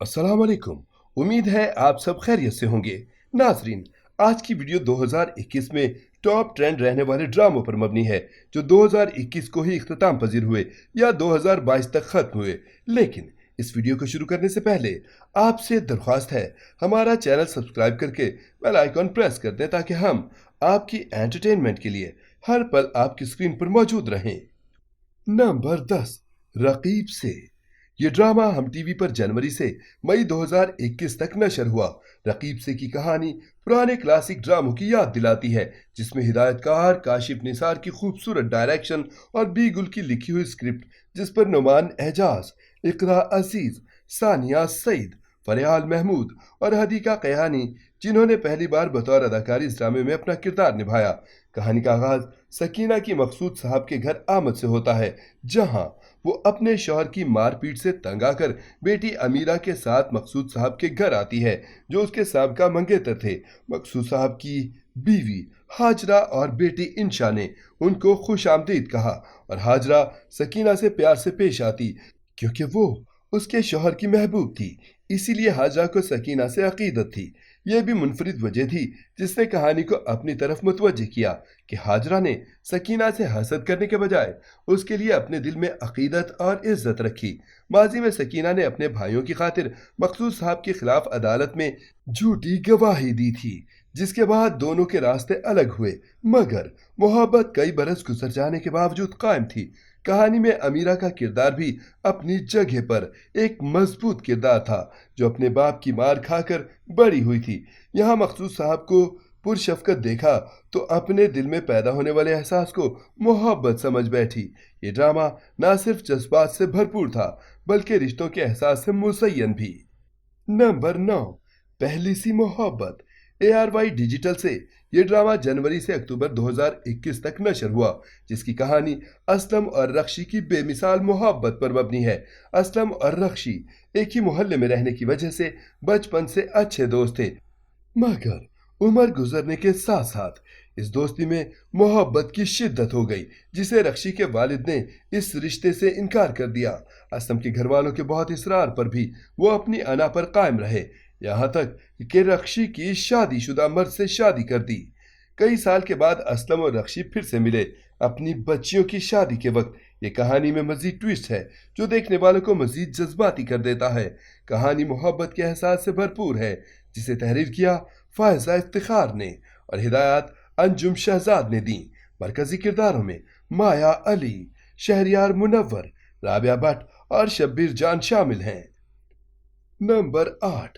अस्सलाम वालेकुम। उम्मीद है आप सब खैरियत से होंगे। नाजरीन, आज की वीडियो 2021 में टॉप ट्रेंड रहने वाले ड्रामों पर मबनी है जो 2021 को ही इख्तिताम पजीर हुए या 2022 तक खत्म हुए। लेकिन इस वीडियो को शुरू करने से पहले आपसे दरख्वास्त है, हमारा चैनल सब्सक्राइब करके बेल आइकॉन प्रेस कर दें ताकि हम आपकी एंटरटेनमेंट के लिए हर पल आपकी स्क्रीन पर मौजूद रहें। नंबर 10, रकीब से। ये ड्रामा हम टीवी पर जनवरी से मई 2021 तक नशर हुआ। रकीब से की कहानी पुराने क्लासिक ड्रामों की याद दिलाती है, जिसमें हिदायतकार काशिफ निसार की खूबसूरत डायरेक्शन और बी गुल की लिखी हुई स्क्रिप्ट, जिस पर नुमान एजाज, इकरा अजीज, सानिया सईद, फरियाल महमूद और हदीका कयानी, जिन्होंने पहली बार बतौर अदाकारी इस ड्रामे में अपना किरदार निभाया। कहानी का आगाज सकीना की मकसूद साहब के घर आमद से होता है, जहां वो अपने शौहर की मारपीट से तंग आकर बेटी अमीरा के साथ मकसूद साहब के घर आती है, जो उसके साबका मंगेतर थे। मकसूद साहब की बीवी हाजरा और बेटी इंशा ने उनको खुश आमदीद कहा और हाजरा सकीना से प्यार से पेश आती, क्योंकि वो उसके शौहर की महबूब थी। इसीलिए हाजरा को सकीना से अकीदत थी। यह भी मुनफरिद वजह थी जिसने कहानी को अपनी तरफ मुतवज्जे किया कि हाजरा ने सकीना से हसद करने के बजाय उसके लिए अपने दिल में अकीदत और इज्जत रखी। माजी में सकीना ने अपने भाइयों की खातिर मकसूद साहब के खिलाफ अदालत में झूठी गवाही दी थी, जिसके बाद दोनों के रास्ते अलग हुए, मगर मोहब्बत कई बरस गुजर जाने के बावजूद कायम थी। कहानी में अमीरा का किरदार भी अपनी जगह पर एक मजबूत किरदार था, जो अपने बाप की मार खाकर बड़ी हुई थी। यहाँ मकसूद साहब को पुरशफकत देखा तो अपने दिल में पैदा होने वाले एहसास को मोहब्बत समझ बैठी। ये ड्रामा न सिर्फ जज्बात से भरपूर था, बल्कि रिश्तों के एहसास से मुज़य्यन भी। नंबर 9, पहली सी मोहब्बत। ARY डिजिटल से ये ड्रामा जनवरी से अक्टूबर 2021 तक नशर हुआ, जिसकी कहानी असलम और रख्शी की बेमिसाल मोहब्बत पर मबनी है। असलम और रख्शी एक ही मोहल्ले में रहने की वजह से बचपन से अच्छे दोस्त थे, मगर उम्र गुजरने के साथ साथ इस दोस्ती में मोहब्बत की शिद्दत हो गई, जिसे रख्शी के वालिद ने इस रिश्ते से इनकार कर दिया। असलम के घर वालों के बहुत इसरार पर भी वो अपनी अना पर कायम रहे, यहाँ तक कि रख्शी की शादीशुदा मर्द से शादी कर दी। कई साल के बाद असलम और रख्शी फिर से मिले अपनी बच्चियों की शादी के वक्त। ये कहानी में मजीद ट्विस्ट है जो देखने वालों को मजीद जज्बाती कर देता है। कहानी मोहब्बत के एहसास से भरपूर है, जिसे तहरीर किया फायजा इफ्तिखार ने और हिदायत अंजुम शहजाद ने दी। मरकजी किरदारों में माया अली, शहरियार मुनव्वर, राबिया भट्ट और शब्बीर जान शामिल हैं। नंबर 8,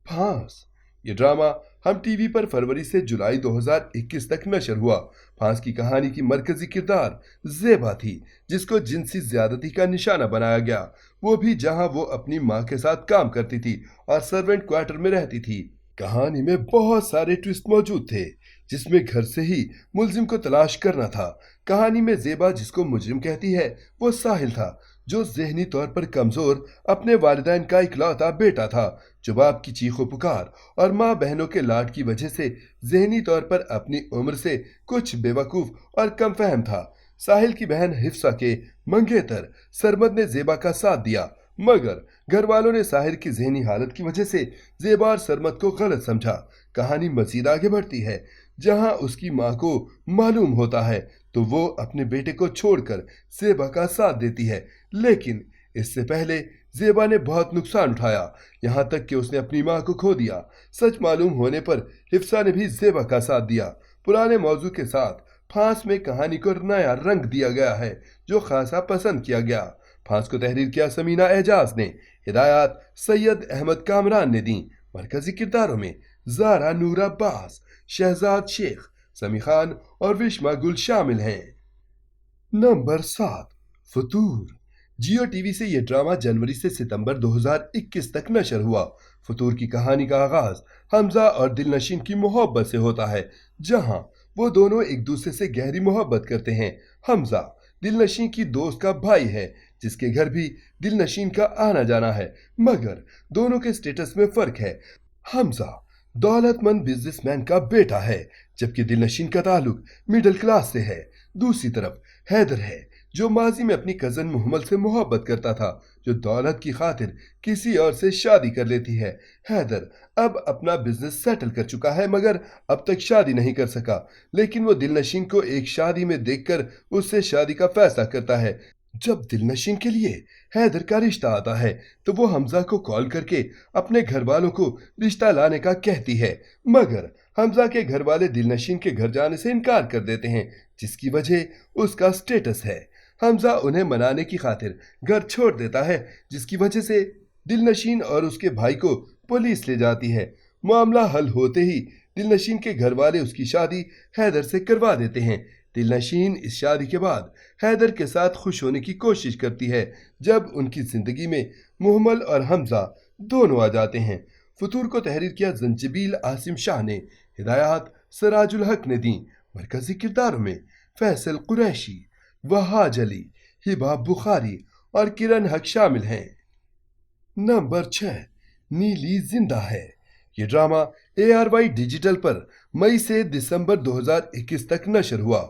फांस। ये ड्रामा हम टीवी पर फरवरी से जुलाई 2021 तक नशर हुआ। फांस की कहानी की मरकजी किरदार ज़ेबा थी, जिसको जिनसी ज्यादती का निशाना बनाया गया, वो भी जहां वो अपनी मां के साथ काम करती थी और सर्वेंट क्वार्टर में रहती थी। कहानी में बहुत सारे ट्विस्ट मौजूद थे, जिसमें घर से ही मुलजिम को तलाश करना था। कहानी में ज़ेबा जिसको मुजरिम कहती है, वो साहिल था, जो ज़हनी तौर पर कमज़ोर अपने वालिदैन का इकलौता बेटा था, जो बाप की चीखों पुकार और माँ बहनों के लाड की वजह से ज़हनी तौर पर अपनी उम्र से कुछ बेवकूफ़ और कम फहम था। साहिल की बहन हिफ्सा के मंगेतर सरमद ने ज़ेबा का साथ दिया, मगर घर वालों ने साहिल की ज़हनी हालत की वजह से ज़ेबा और सरमद को गलत समझा। कहानी मज़ीद आगे बढ़ती है, जहां उसकी माँ को मालूम होता है तो वो अपने बेटे को छोड़कर ज़ेबा का साथ देती है, लेकिन इससे पहले ज़ेबा ने बहुत नुकसान उठाया, यहाँ तक कि उसने अपनी माँ को खो दिया। सच मालूम होने पर हिफ्सा ने भी ज़ेबा का साथ दिया। पुराने मौजू के साथ फांस में कहानी को नया रंग दिया गया है, जो खासा पसंद किया गया। फांस को तहरीर किया समीना एजाज ने, हिदायत सैयद अहमद कामरान ने दी। मरकजी किरदारों में ज़ारा नूर अब्बास, शहजाद शेख, समी खान और विश्मा गुल शामिल हैं। नंबर 7, फतूर। जियो टीवी से यह ड्रामा जनवरी से सितंबर 2021 तक नशर हुआ। फतूर की कहानी का आगाज हमजा और दिलनशीन की मोहब्बत से होता है, जहां वो दोनों एक दूसरे से गहरी मोहब्बत करते हैं। हमजा दिलनशीन की दोस्त का भाई है, जिसके घर भी दिलनशीन का आना जाना है, मगर दोनों के स्टेटस में फर्क है। हमजा दौलतमंद बिजनेसमैन का बेटा है, जबकि दिलनशीन का ताल्लुक मिडिल क्लास से है। दूसरी तरफ हैदर है, जो माजी में अपनी कज़न मुहम्मद से मोहब्बत करता था, जो दौलत की खातिर किसी और से शादी कर लेती है। हैदर अब अपना बिजनेस सेटल कर चुका है मगर अब तक शादी नहीं कर सका, लेकिन वो दिलनशीन को एक शादी में देखकर उससे शादी का फैसला करता है। जब दिलनशीन के लिए हैदर का रिश्ता आता है तो वो हमजा को कॉल करके अपने घर वालों को रिश्ता लाने का कहती है, मगर हमजा के घर वाले दिलनशीन के घर जाने से इनकार कर देते हैं, जिसकी वजह उसका स्टेटस है। हमजा उन्हें मनाने की खातिर घर छोड़ देता है, जिसकी वजह से दिलनशीन और उसके भाई को पुलिस ले जाती है। मामला हल होते ही दिलनशीन के घर वाले उसकी शादी हैदर से करवा देते हैं। दिलनशीन इस शादी के बाद हैदर के साथ खुश होने की कोशिश करती है, जब उनकी जिंदगी में मुहम्मल और हमजा दोनों आ जाते हैं। फतूर को तहरीर किया जंजीबील आसिम शाह ने, हिदायत सराजुल हक ने दी। मरकजी किरदारों में फैसल कुरैशी, वहाज अली, हिबा बुखारी और किरण हक शामिल हैं। नंबर 6, नीली जिंदा है। ये ड्रामा ARY डिजिटल पर मई से दिसंबर 2021 तक नशर हुआ।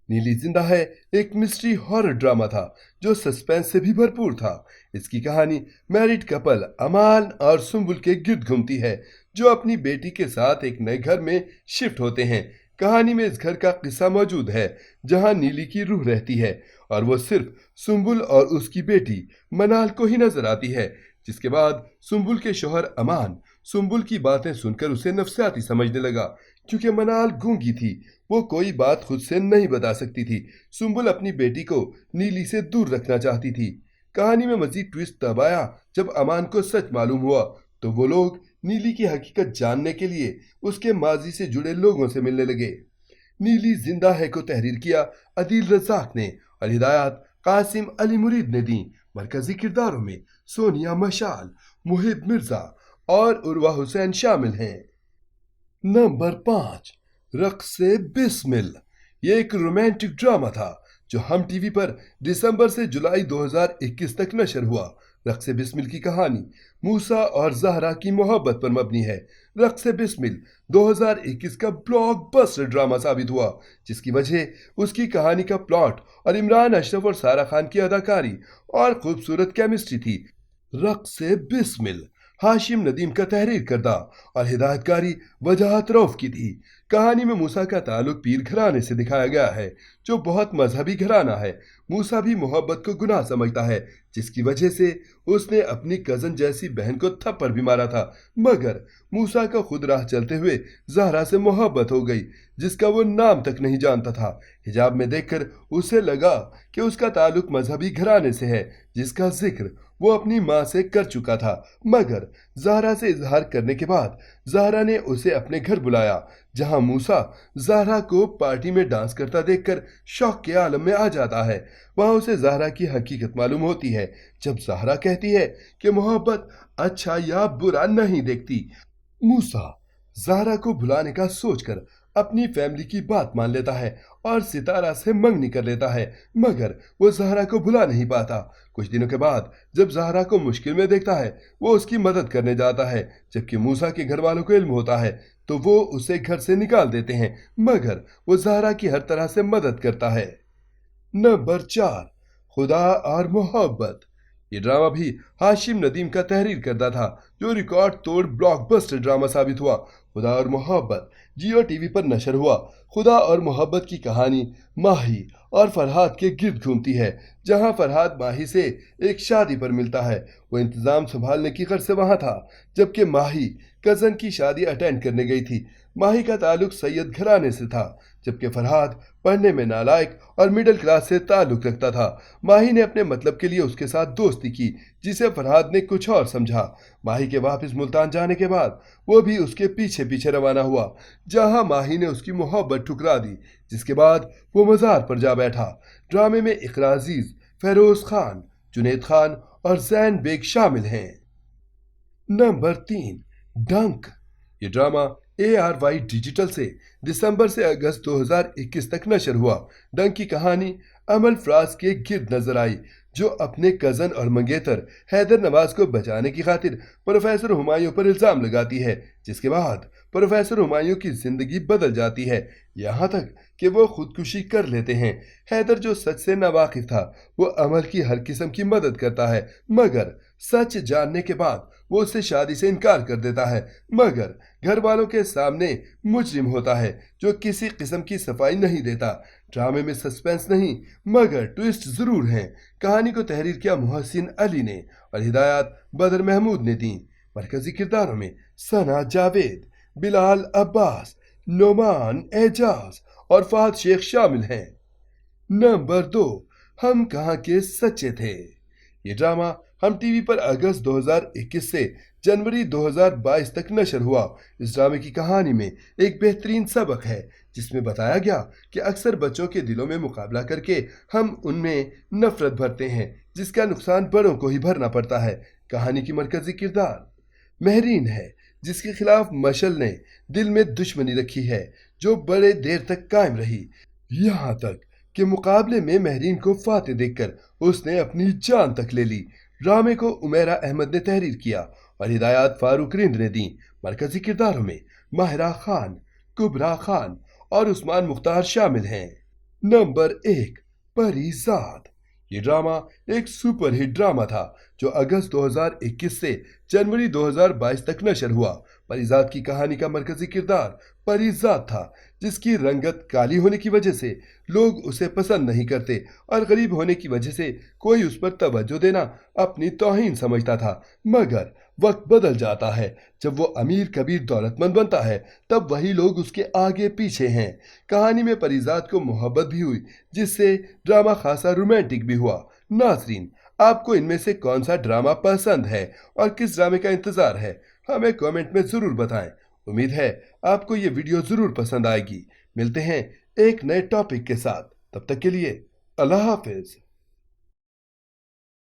नीली जिंदा है एक मिस्ट्री हॉरर ड्रामा था जो सस्पेंस से भी भरपूर था। इसकी कहानी मैरिड कपल अमान और सुंबुल के गिर्द घूमती है, जो अपनी बेटी के साथ एक नए घर में शिफ्ट होते हैं। कहानी में इस घर का किस्सा मौजूद है जहां नीली की रूह रहती है और वो सिर्फ सुंबुल और उसकी बेटी मनाल को ही नजर आती है, जिसके बाद सुंबुल के शौहर अमान सुंबुल की बातें सुनकर उसे नफसियाती समझने लगा। क्योंकि मनाल गूंगी थी, वो कोई बात खुद से नहीं बता सकती थी। सुंबुल अपनी बेटी को नीली से दूर रखना चाहती थी। कहानी में मजीद ट्विस्ट तब आया जब अमान को सच मालूम हुआ तो वो लोग नीली की हकीकत जानने के लिए उसके माजी से जुड़े लोगों से मिलने लगे। नीली जिंदा है को तहरीर किया अदील रज़ाक ने और हिदायत कासिम अली मुरीद ने दी। मरकजी किरदारों में सोनिया मशाल, मुहिब मिर्जा और उर्वा हुसैन शामिल हैं। नंबर 5, रक़्स-ए बिस्मिल। ये एक रोमांटिक ड्रामा था जो हम टीवी पर दिसंबर से जुलाई 2021 तक नशर हुआ। रक़्स-ए बिस्मिल की कहानी मूसा और ज़हरा की मोहब्बत पर मबनी है। रक़्स-ए बिस्मिल 2021 का ब्लॉकबस्टर ड्रामा साबित हुआ, जिसकी वजह उसकी कहानी का प्लॉट और इमरान अशरफ और सारा खान की अदाकारी और खूबसूरत केमिस्ट्री थी। रक़्स-ए बिस्मिल हाशिम नदीम का तहरीर करदा और हिदायतकारी वजाहत रऊफ की थी। कहानी में मूसा का ताल्लुक पीर घराने से दिखाया गया है, जो बहुत मजहबी घराना है। मूसा भी मोहब्बत को गुनाह समझता है, जिसकी वजह से उसने अपनी कज़न जैसी बहन को थप्पड़ भी मारा था, मगर मूसा को खुद राह चलते हुए ज़हरा से मोहब्बत हो गई, जिसका वो नाम तक नहीं जानता था। हिजाब में देखकर उसे लगा कि उसका ताल्लुक मजहबी घराने से है, जिसका जिक्र वो अपनी माँ से कर चुका था, मगर ज़हरा से इजहार करने के बाद ज़हरा ने उसे अपने घर बुलाया, जहां मूसा ज़हरा को पार्टी में डांस करता देखकर शौक के आलम में आ जाता है। वहां उसे ज़हरा की हकीकत मालूम होती है, जब ज़हरा कहती है कि मोहब्बत अच्छा या बुरा नहीं देखती। मूसा ज़हरा को भुलाने का सोचकर अपनी फैमिली की बात मान लेता है और सितारा से मंगनी कर लेता है, मगर वो ज़हरा को भुला नहीं पाता। कुछ दिनों के बाद जब ज़हरा को मुश्किल में देखता है, वो उसकी मदद करने जाता है। जबकि मूसा के घर वालों को इल्म होता है तो वो उसे घर से निकाल देते हैं, मगर वो ज़हरा की हर तरह से मदद करता है। नंबर 4, खुदा और मोहब्बत। ये ड्रामा भी हाशिम नदीम का तहरीर करदा था, जो रिकॉर्ड तोड़ ब्लॉकबस्टर ड्रामा साबित हुआ। खुदा और मोहब्बत जियो टीवी पर नशर हुआ। खुदा और मोहब्बत की कहानी माही और फरहाद के गिर्द घूमती है, जहां फरहाद माही से एक शादी पर मिलता है। वो इंतज़ाम संभालने की गर्ज से वहां था, जबकि माही कज़न की शादी अटेंड करने गई थी। माही का ताल्लुक सैयद घराने से था, जबकि फरहाद पढ़ने में नालायक और मिडिल क्लास से ताल्लुक रखता था। माही ने अपने मतलब के लिए उसके साथ दोस्ती की, जिसे फरहाद ने कुछ और समझा। माही के वापस मुल्तान जाने के बाद वो भी उसके पीछे पीछे रवाना हुआ, जहां माही ने उसकी मोहब्बत ठुकरा दी, जिसके बाद वो मज़ार पर जा बैठा। ड्रामे में इकरा अजीज, फेरोज खान, जुनैद खान और जैन बेग शामिल हैं। नंबर 3, डंक। ये ड्रामा ARY डिजिटल से दिसंबर से अगस्त 2021 तक नशर हुआ। डंक की कहानी अमल फराज के गिर्द नजर आई, जो अपने कजन और मंगेतर हैदर नवाज को बचाने की खातिर प्रोफेसर हुमायूं पर इल्जाम लगाती है, जिसके बाद प्रोफेसर हुमायूं की जिंदगी बदल जाती है, यहाँ तक कि वो खुदकुशी कर लेते हैं। हैदर जो सच से नावाकिफ था, वो अमर की हर किस्म की मदद करता है, मगर सच जानने के बाद वो उससे शादी से इनकार कर देता है, मगर घर वालों के सामने मुजरिम होता है जो किसी किस्म की सफाई नहीं देता। ड्रामे में सस्पेंस नहीं मगर ट्विस्ट जरूर हैं। कहानी को तहरीर किया मोहसिन अली ने और हिदायत बदर महमूद ने दी। मरकजी किरदारों में सना जावेद, बिलाल अब्बास, नोमान एजाज और फहद शेख शामिल हैं। नंबर 2, हम कहाँ के सच्चे थे। ये ड्रामा हम टीवी पर अगस्त 2021 से जनवरी 2022 तक नशर हुआ। इस ड्रामे की कहानी में एक बेहतरीन सबक है, जिसमें बताया गया कि अक्सर बच्चों के दिलों में मुकाबला करके हम उनमें नफरत भरते हैं, जिसका नुकसान बड़ों को ही भरना पड़ता है। कहानी की मरकजी किरदार महरीन है, जिसके खिलाफ मशल ने दिल में दुश्मनी रखी है, जो बड़े देर तक कायम रही, यहाँ तक कि मुकाबले में महरीन को फाते देखकर उसने अपनी जान तक ले ली। ड्रामे को उमेरा अहमद ने तहरीर किया और हिदायत फारूक रिंद ने दी। मरकजी किरदारों में माहिरा खान, कुबरा खान और उस्मान मुख्तार शामिल हैं। नंबर 1, परिजाद। ये ड्रामा एक सुपरहिट ड्रामा था जो अगस्त 2021 से जनवरी 2022 तक नशर हुआ। परिजाद की कहानी का मरकजी किरदार परिजाद था, जिसकी रंगत काली होने की वजह से लोग उसे पसंद नहीं करते और गरीब होने की वजह से कोई उस पर तवज्जो देना अपनी तौहीन समझता था। मगर वक्त बदल जाता है, जब वो अमीर कबीर दौलतमंद बनता है तब वही लोग उसके आगे पीछे हैं। कहानी में परिजाद को मोहब्बत भी हुई, जिससे ड्रामा खासा रोमांटिक भी हुआ। नाजरीन, आपको इनमें से कौन सा ड्रामा पसंद है और किस ड्रामे का इंतजार है, हमें कमेंट में जरूर बताएं। उम्मीद है आपको ये वीडियो जरूर पसंद आएगी। मिलते हैं एक नए टॉपिक के साथ, तब तक के लिए अल्लाह हाफिज।